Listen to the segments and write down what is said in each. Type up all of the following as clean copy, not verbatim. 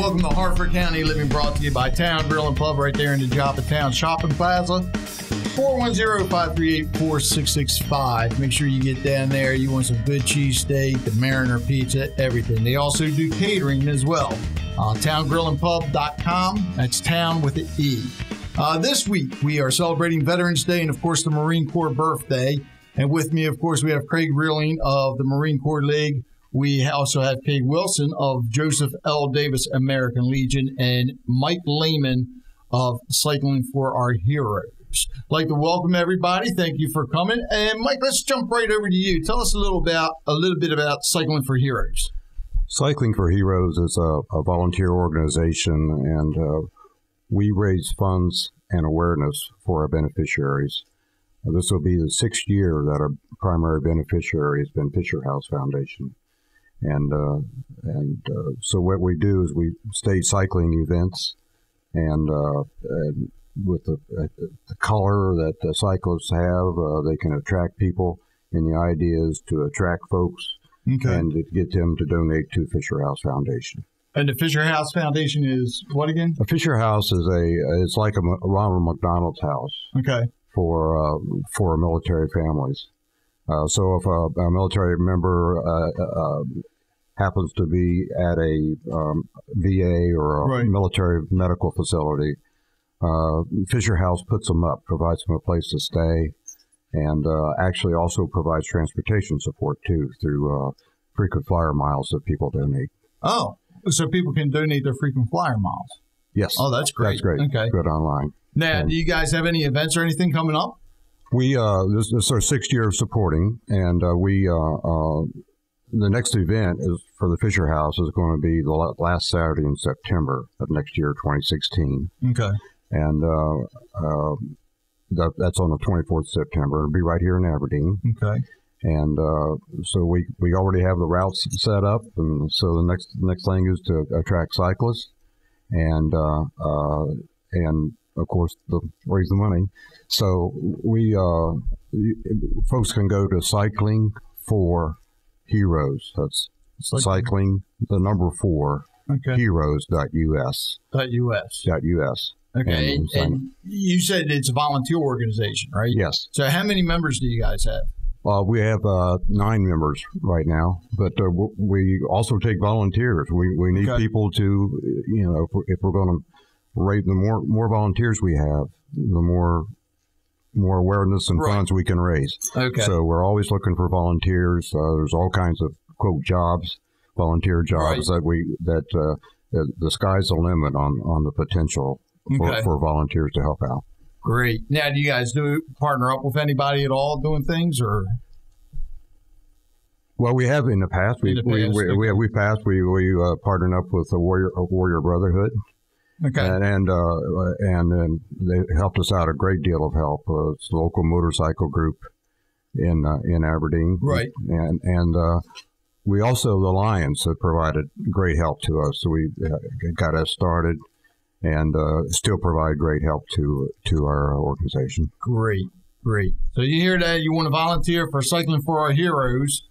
welcome to Harford County Living, brought to you by Town Grill and Pub right there in the Joppa Town Shopping Plaza. 410-538-4665. Make sure you get down there. You want some good cheesesteak, the Mariner pizza, everything. They also do catering as well. TownGrillAndPub.com. That's town with an E. This week, we are celebrating Veterans Day and, of course, the Marine Corps birthday. And with me, of course, we have Craig Reeling of the Marine Corps League. We also have Kate Wilson of Joseph L. Davis American Legion and Mike Lehman of Cycling for Our Heroes. I'd like to welcome everybody. Thank you for coming. And Mike, let's jump right over to you. Tell us a little bit about Cycling for Heroes. Cycling for Heroes is a volunteer organization, and we raise funds and awareness for our beneficiaries. This will be the 6th year that our primary beneficiary has been Fisher House Foundation. And so what we do is we stage cycling events, and with the color that the cyclists have, they can attract people. And the idea is to attract folks and to get them to donate to Fisher House Foundation. And the Fisher House Foundation is what again? A Fisher House is it's like a Ronald McDonald's house. Okay. For military families. So if a military member happens to be at a VA or a military medical facility, Fisher House puts them up, provides them a place to stay, and actually also provides transportation support, too, through frequent flyer miles that people donate. Oh, so people can donate their frequent flyer miles? Yes. Oh, that's great. That's great. Okay. Good online. Now, do you guys have any events or anything coming up? We this is our 6th year of supporting, and the next event is for the Fisher House is going to be the last Saturday in September of next year, 2016. Okay. And that's on the 24th of September. It'll be right here in Aberdeen. Okay. And so we already have the routes set up, and so the next thing is to attract cyclists, and of course raise the money. So we folks can go to Cycling for Heroes. That's cycling the number 4 heroes.us. .us. Okay, and you said it's a volunteer organization, right? Yes. So how many members do you guys have? We have 9 members right now, but we also take volunteers. We need people to, if we're going to raise, the more volunteers we have, the more awareness and funds we can raise. Okay. So we're always looking for volunteers. There's all kinds of quote jobs, volunteer jobs that the sky's the limit on the potential for volunteers to help out. Great. Now, do you guys partner up with anybody at all doing things, or? Well, we have in the past. We partnered up with a Warrior Brotherhood. Okay. And they helped us out a great deal of help. It's a local motorcycle group in Aberdeen. Right. And we also, the Lions, have provided great help to us. So we got us started and still provide great help to our organization. Great. So you hear that? You want to volunteer for Cycling for Our Heroes?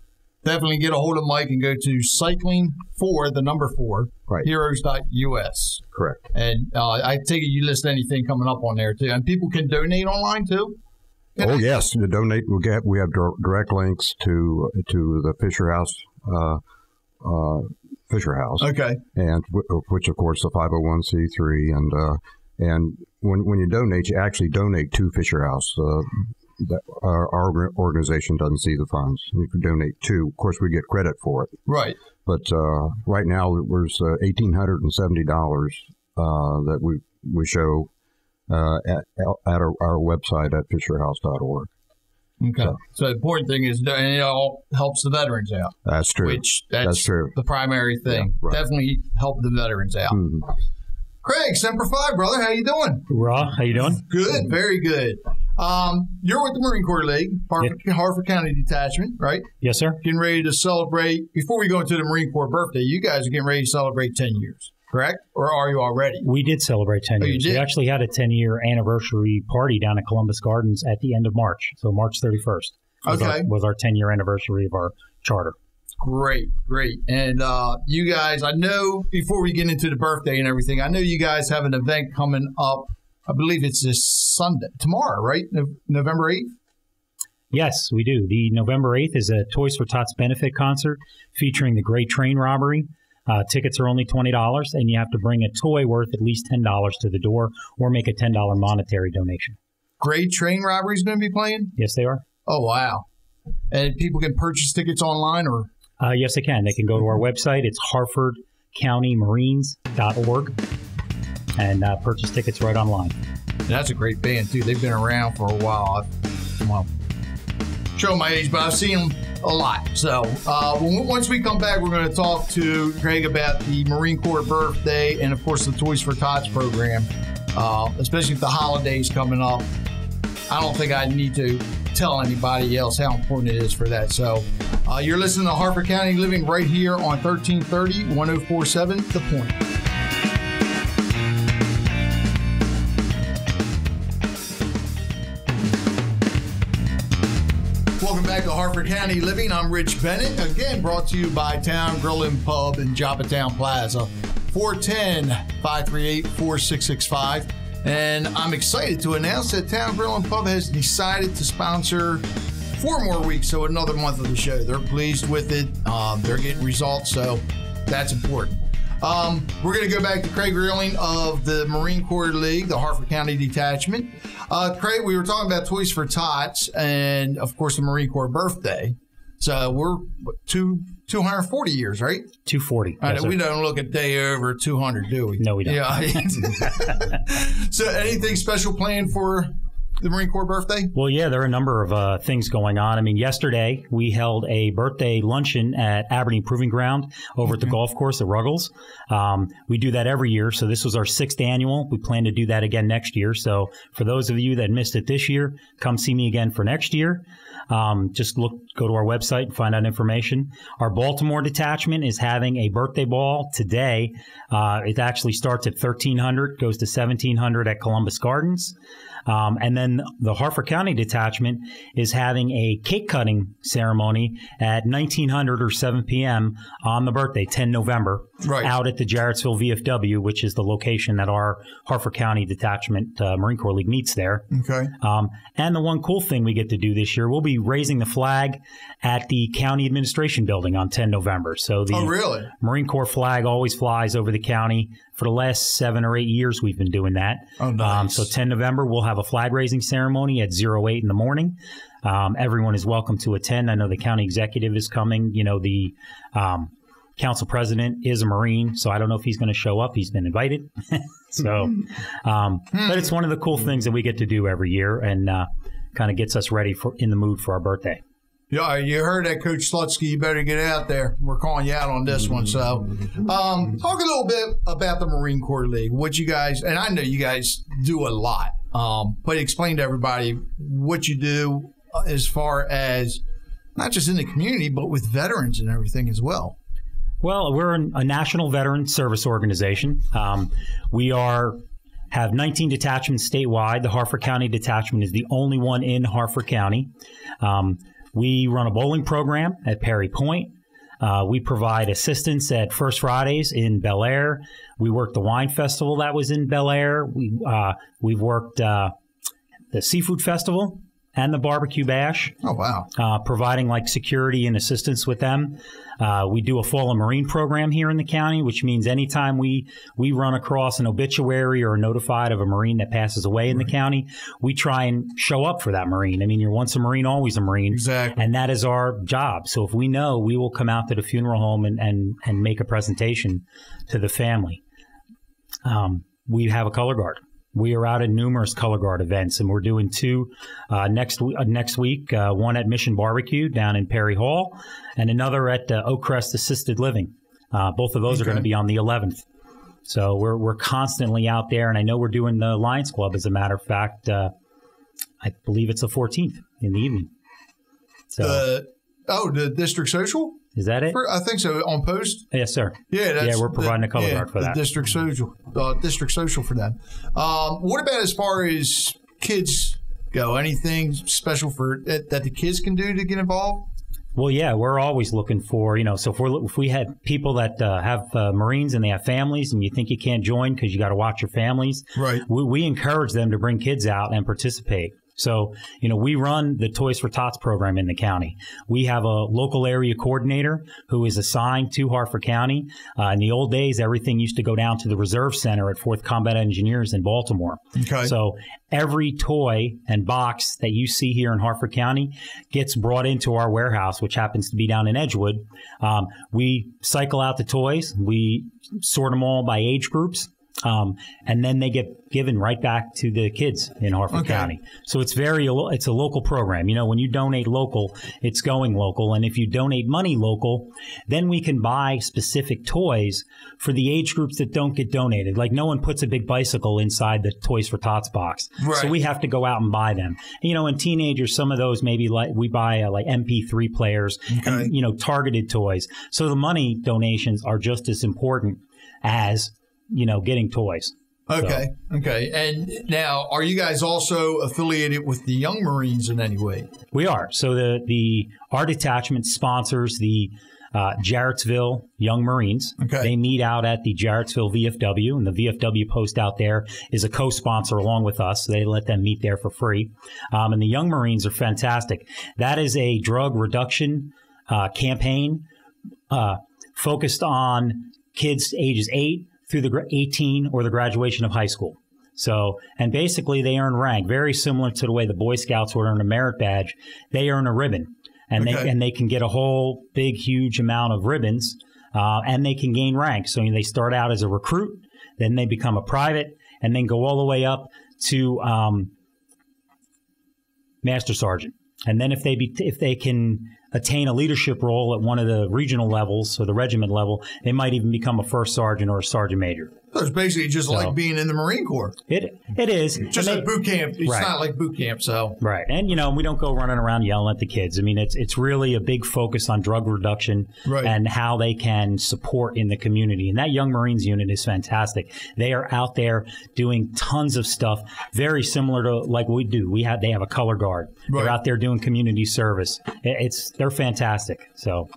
Definitely get a hold of Mike and go to cycling for the number 4 heroes.us. Correct. And I take it you list anything coming up on there too, and people can donate online too. Yes, to donate we have direct links to the Fisher House. Fisher House. Okay. And which of course is a 501c3, and when you donate, you actually donate to Fisher House. Our organization doesn't see the funds. You can donate to. Of course, we get credit for it. Right. But right now, there's $1,870 that we show at our website at fisherhouse.org. Okay. So the important thing is, and it all helps the veterans out. That's true. That's true. The primary thing. Yeah, right. Definitely help the veterans out. Mm-hmm. Craig, Semper Fi, brother. How you doing? Raw. How you doing? Good. Very good. You're with the Marine Corps League, Harford County Detachment, right? Yes, sir. Getting ready to celebrate, before we go into the Marine Corps birthday, you guys are getting ready to celebrate 10 years, correct? Or are you already? We did celebrate 10 years. You did? We actually had a 10-year anniversary party down at Columbus Gardens at the end of March, so March 31st was our 10-year anniversary of our charter. Great. And you guys, I know before we get into the birthday and everything, I know you guys have an event coming up. I believe it's this Sunday, tomorrow, right? November 8th? Yes, we do. The November 8th is a Toys for Tots benefit concert featuring the Great Train Robbery. Tickets are only $20, and you have to bring a toy worth at least $10 to the door or make a $10 monetary donation. Great Train Robbery is going to be playing? Yes, they are. Oh, wow. And people can purchase tickets online or? Yes, they can. They can go to our website. It's harfordcountymarines.org and purchase tickets right online. And that's a great band, too. They've been around for a while. Well, show my age, but I've seen them a lot. So once we come back, we're going to talk to Craig about the Marine Corps birthday and, of course, the Toys for Tots program, especially with the holidays coming up. I don't think I need to tell anybody else how important it is for that. So you're listening to Harford County Living right here on 1330, 1047, The Point. Welcome back to Harford County Living. I'm Rich Bennett, again brought to you by Town Grill and Pub in Joppatown Plaza, 410-538-4665. And I'm excited to announce that Town Grill and Pub has decided to sponsor 4 more weeks, so another month of the show. They're pleased with it. They're getting results, so that's important. We're going to go back to Craig Reeling of the Marine Corps League, the Harford County Detachment. Craig, we were talking about Toys for Tots and, of course, the Marine Corps birthday. So we're 240 years, right? 240. Yes, we don't look a day over 200, do we? No, we don't. Yeah. So anything special planned for the Marine Corps birthday? Well, yeah, there are a number of things going on. I mean, yesterday we held a birthday luncheon at Aberdeen Proving Ground over at the golf course at Ruggles. We do that every year, so this was our 6th annual. We plan to do that again next year. So for those of you that missed it this year, come see me again for next year. Just go to our website and find out information. Our Baltimore detachment is having a birthday ball today. It actually starts at 1300, goes to 1700 at Columbus Gardens. And then the Harford County detachment is having a cake cutting ceremony at 1900 or 7 p.m. on the birthday, 10 November, out at the Jarrettsville VFW, which is the location that our Harford County detachment Marine Corps League meets there. Okay. And the one cool thing we get to do this year, we'll be raising the flag at the county administration building on 10 November. So the Marine Corps flag always flies over the county. For the last 7 or 8 years, we've been doing that. Oh, nice. So 10 November, we'll have a flag raising ceremony at 08 in the morning. Everyone is welcome to attend. I know the county executive is coming. You know, the council president is a Marine, so I don't know if he's going to show up. He's been invited. So, but it's one of the cool things that we get to do every year and kind of gets us ready in the mood for our birthday. Yeah, you heard that, Coach Slutsky. You better get out there. We're calling you out on this one. So, talk a little bit about the Marine Corps League. What you guys, and I know you guys do a lot, but explain to everybody what you do as far as not just in the community, but with veterans and everything as well. Well, we're a national veteran service organization. We have 19 detachments statewide. The Harford County Detachment is the only one in Harford County. We run a bowling program at Perry Point. We provide assistance at First Fridays in Bel Air. We worked the wine festival that was in Bel Air. We've worked the seafood festival and the barbecue bash. Oh, wow. Providing like security and assistance with them. We do a fallen Marine program here in the county, which means anytime we run across an obituary or are notified of a Marine that passes away in the county, we try and show up for that Marine. I mean, you're once a Marine, always a Marine. Exactly. And that is our job. So if we know, we will come out to the funeral home and make a presentation to the family. We have a color guard. We are out at numerous color guard events, and we're doing 2 next week, one at Mission Barbecue down in Perry Hall and another at Oak Crest Assisted Living. Both of those are going to be on the 11th. So we're constantly out there, and I know we're doing the Lions Club, as a matter of fact. I believe it's the 14th in the evening. So, the District Social? Is that it? I think so. On post? Yes, sir. Yeah, we're providing a color guard for that. District Social for them. What about as far as kids go? Anything special that the kids can do to get involved? Well, yeah, we're always looking for, so if we had people that have Marines and they have families and you think you can't join because you got to watch your families, right? We encourage them to bring kids out and participate. So, we run the Toys for Tots program in the county. We have a local area coordinator who is assigned to Harford County. In the old days, everything used to go down to the Reserve Center at 4th Combat Engineers in Baltimore. Okay. So every toy and box that you see here in Harford County gets brought into our warehouse, which happens to be down in Edgewood. We cycle out the toys. We sort them all by age groups. And then they get given right back to the kids in Harford County. So it's it's a local program. When you donate local, it's going local. And if you donate money local, then we can buy specific toys for the age groups that don't get donated. Like no one puts a big bicycle inside the Toys for Tots box. Right. So we have to go out and buy them. And teenagers, some of those maybe we buy like MP3 players and, targeted toys. So the money donations are just as important as getting toys. Okay. So. Okay. And now, are you guys also affiliated with the Young Marines in any way? We are. So our detachment sponsors the Jarrettsville Young Marines. Okay. They meet out at the Jarrettsville VFW, and the VFW post out there is a co-sponsor along with us. So they let them meet there for free. And the Young Marines are fantastic. That is a drug reduction campaign focused on kids ages 8 through the 18 or the graduation of high school. So, and basically they earn rank, very similar to the way the Boy Scouts would earn a merit badge. They earn a ribbon, and they can get a whole big, huge amount of ribbons, and they can gain rank. So they start out as a recruit, then they become a private, and then go all the way up to master sergeant. And then if they can attain a leadership role at one of the regional levels or the regiment level, they might even become a first sergeant or a sergeant major. So it's basically just like being in the Marine Corps. It is. Just like boot camp. It's right. not like boot camp, so. Right. And, we don't go running around yelling at the kids. I mean, it's really a big focus on drug reduction and how they can support in the community. And that Young Marines unit is fantastic. They are out there doing tons of stuff, very similar to like we do. They have a color guard. Right. They're out there doing community service. They're fantastic. So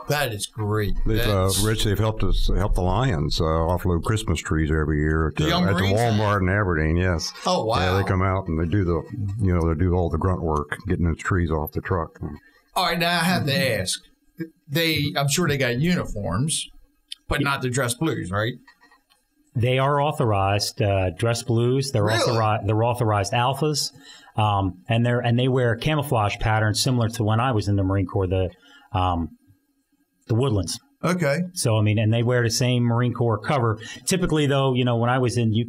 that is great. Rich, they've helped the Lions offload Christmas trees every year at the Walmart in Aberdeen. Yes. Oh wow. Yeah, they come out and they do they do all the grunt work, getting those trees off the truck. All right, now I have to ask. I'm sure they got uniforms, but not the dress blues, right? They are authorized dress blues. They're authorized alphas, and they wear camouflage patterns similar to when I was in the Marine Corps, the Woodlands. Okay. So and they wear the same Marine Corps cover. Typically, though, when I was in, you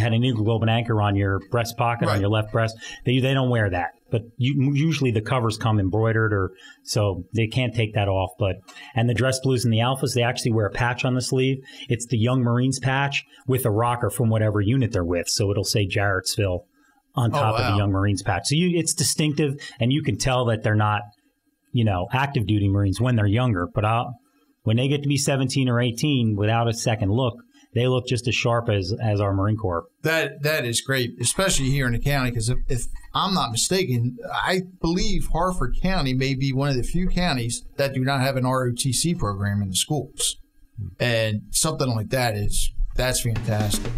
had an Eagle Globe and Anchor on your breast pocket on your left breast. They don't wear that, but usually the covers come embroidered, so they can't take that off. And the dress blues and the alphas, they actually wear a patch on the sleeve. It's the Young Marines patch with a rocker from whatever unit they're with, so it'll say Jarrettsville on top of the Young Marines patch. So it's distinctive, and you can tell that they're not, active duty Marines when they're younger, but when they get to be 17 or 18, without a second look, they look just as sharp as our Marine Corps. That is great, especially here in the county, because if I'm not mistaken, I believe Harford County may be one of the few counties that do not have an ROTC program in the schools. And something like that's fantastic.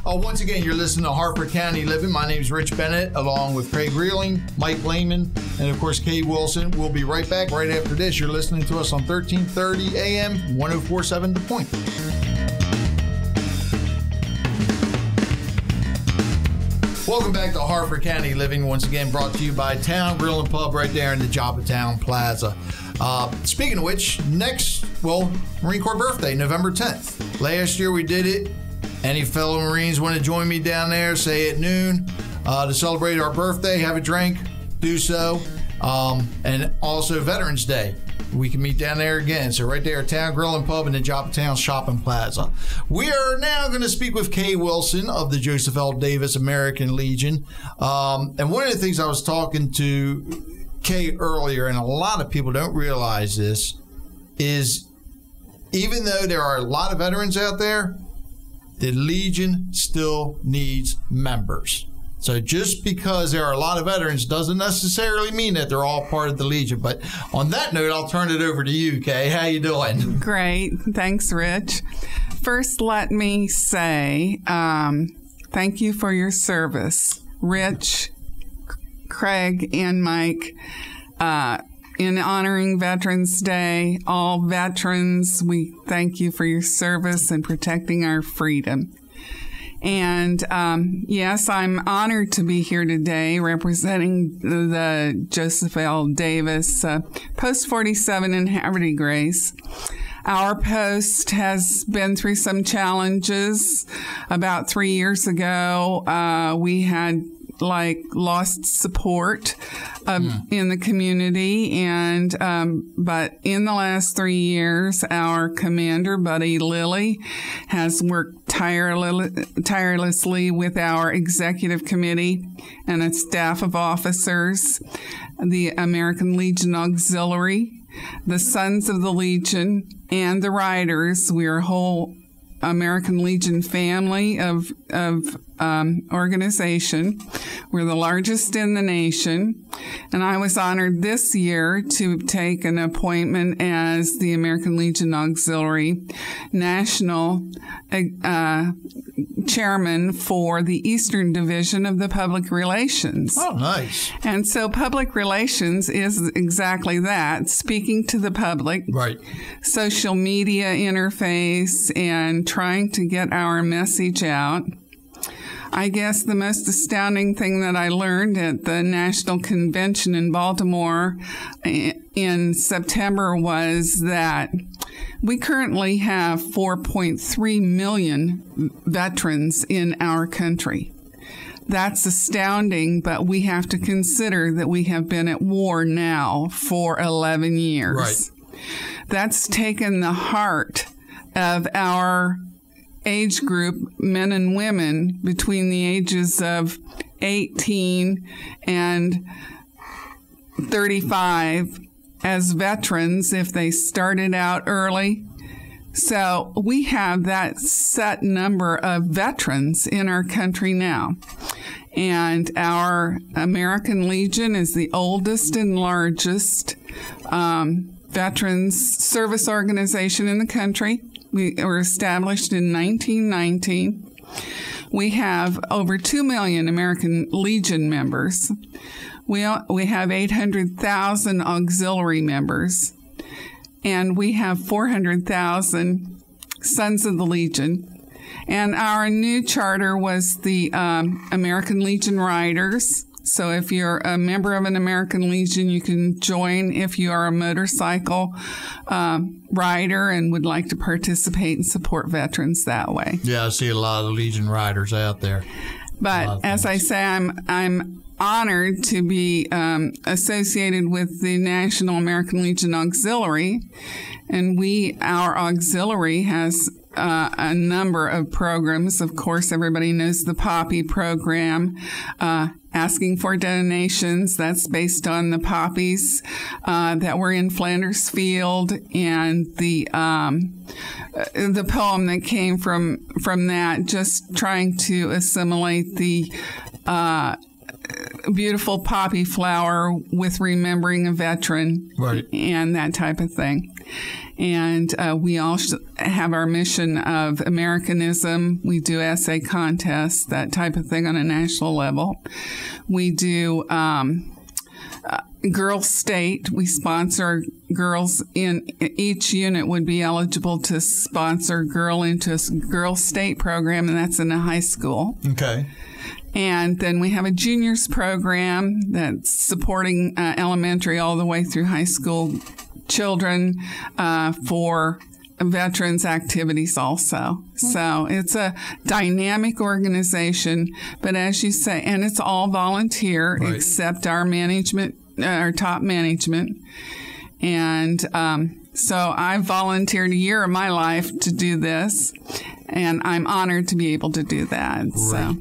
Once again, you're listening to Harford County Living. My name is Rich Bennett, along with Craig Reeling, Mike Lehman, and, of course, Kay Wilson. We'll be right back right after this. You're listening to us on 1330 AM, 104.7 The Point. Welcome back to Harford County Living, once again brought to you by Town Grill and Pub right there in the Joppatown Plaza. Speaking of which, Marine Corps birthday, November 10th. Last year we did it. Any fellow Marines want to join me down there, say at noon, to celebrate our birthday, have a drink, do so. And also Veterans Day. We can meet down there again. So right there at Town Grill and Pub in the Joppatown Shopping Plaza. We are now going to speak with Kay Wilson of the Joseph L. Davis American Legion. And one of the things I was talking to Kay earlier, and a lot of people don't realize this, is even though there are a lot of veterans out there, the Legion still needs members. So just because there are a lot of veterans doesn't necessarily mean that they're all part of the Legion. But on that note, I'll turn it over to you, Kay. How you doing? Great. Thanks, Rich. First, let me say thank you for your service, Rich, Craig, and Mike. In honoring Veterans Day, all veterans, we thank you for your service and protecting our freedom. And yes, I'm honored to be here today representing the Joseph L. Davis Post 47 in Harford, Grace. Our post has been through some challenges. About 3 years ago, we had lost support in the community, and but in the last 3 years, our commander, Buddy Lilly, has worked tirelessly with our executive committee and a staff of officers, the American Legion Auxiliary, the Sons of the Legion, and the Riders. We are a whole American Legion family of organization. We're the largest in the nation, and I was honored this year to take an appointment as the American Legion Auxiliary National Chairman for the Eastern Division of the Public Relations. Oh, nice. And so public relations is exactly that, speaking to the public, right? Social media interface, and trying to get our message out. I guess the most astounding thing that I learned at the National Convention in Baltimore in September was that we currently have 4.3 million veterans in our country. That's astounding, but we have to consider that we have been at war now for 11 years. Right. That's taken the heart of our age group, men and women, between the ages of 18 and 35 as veterans if they started out early. So we have that set number of veterans in our country now. And our American Legion is the oldest and largest veterans service organization in the country. We were established in 1919. We have over 2 million American Legion members. We have 800,000 auxiliary members. And we have 400,000 Sons of the Legion. And our new charter was the American Legion Riders. So if you're a member of an American Legion, you can join if you are a motorcycle rider and would like to participate and support veterans that way. Yeah, I see a lot of Legion riders out there. But as I say, I'm honored to be associated with the National American Legion Auxiliary, and our auxiliary has a number of programs. Of course, everybody knows the Poppy program, asking for donations. That's based on the poppies that were in Flanders Field, and the poem that came from that, just trying to assimilate the beautiful poppy flower with remembering a veteran, right, and that type of thing. And we also have our mission of Americanism. We do essay contests, that type of thing on a national level. We do Girl State. We sponsor girls in each unit would be eligible to sponsor girl into a Girl State program, and that's in a high school. Okay. And then we have a juniors program that's supporting elementary all the way through high school children for veterans activities also. So it's a dynamic organization, but as you say, and it's all volunteer, right, except our management, our top management. And so I volunteered a year of my life to do this, and I'm honored to be able to do that. Right. So.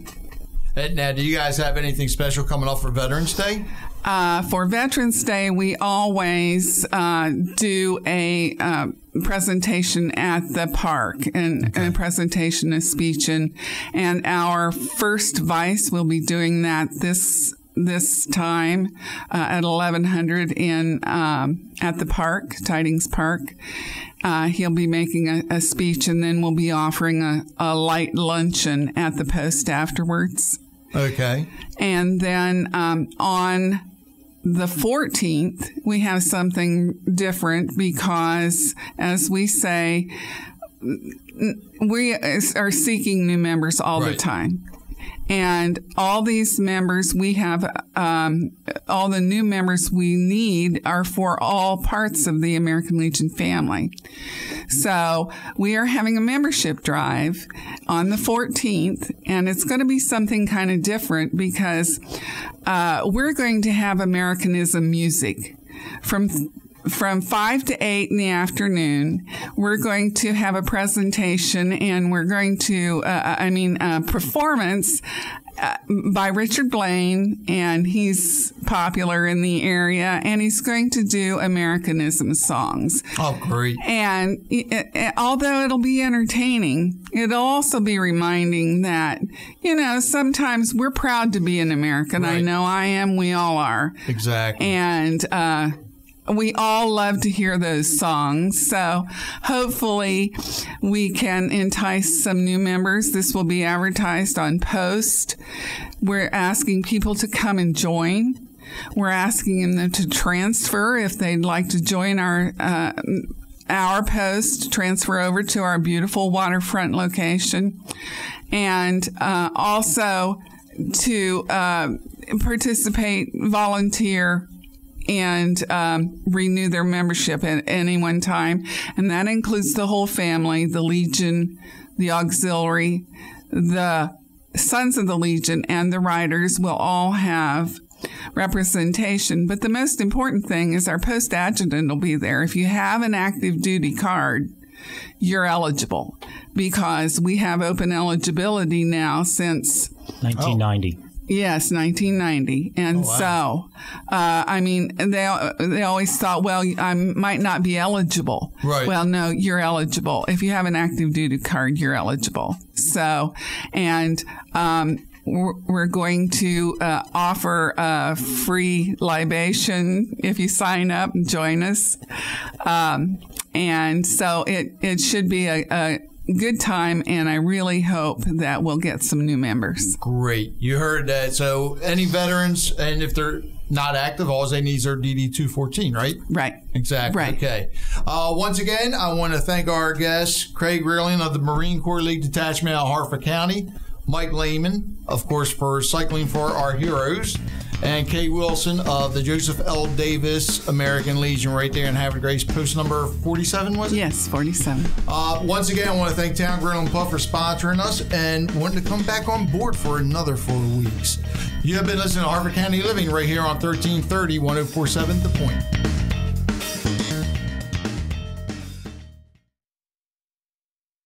Now, do you guys have anything special coming up for Veterans Day? For Veterans Day, we always do a presentation at the park, and a presentation, a speech, and our first vice will be doing that this time at 1100 at the park, Tidings Park. He'll be making a speech, and then we'll be offering a light luncheon at the post afterwards. Okay. And then on the 14th, we have something different because, as we say, we are seeking new members all the time. And all these members we have, all the new members we need are for all parts of the American Legion family. So we are having a membership drive on the 14th, and it's going to be something kind of different because we're going to have Americanism music from 5 to 8 in the afternoon. We're going to have a presentation, and we're going to, performance by Richard Blaine, and he's popular in the area, and he's going to do Americanism songs. Oh, great. And although it'll be entertaining, it'll also be reminding that, sometimes we're proud to be an American. Right. I know I am. We all are. Exactly. And, we all love to hear those songs. So hopefully we can entice some new members. This will be advertised on Post. We're asking people to come and join. We're asking them to transfer if they'd like to join our Post, transfer over to our beautiful waterfront location. And also to participate, volunteer, and renew their membership at any one time. And that includes the whole family, the Legion, the Auxiliary, the Sons of the Legion, and the Riders will all have representation. But the most important thing is our post adjutant will be there. If you have an active duty card, you're eligible because we have open eligibility now since 1990. Yes, 1990. And so, they always thought, well, I might not be eligible. Right. Well, no, you're eligible. If you have an active duty card, you're eligible. So, and we're going to offer a free libation if you sign up and join us. And so it should be a good time, and I really hope that we'll get some new members. Great. You heard that. So any veterans, and if they're not active, all they need is their DD-214, right? Right. Exactly. Right. Okay. Once again, I want to thank our guest, Craig Rearling of the Marine Corps League Detachment out of Harford County, Mike Lehman, of course, for Cycling for Our Heroes, and Kay Wilson of the Joseph L. Davis American Legion right there in Havre de Grace, post number 47, was it? Yes, 47. Once again, I want to thank Town Grill and Puff for sponsoring us and wanting to come back on board for another 4 weeks. You have been listening to Harford County Living right here on 1330 1047 The Point.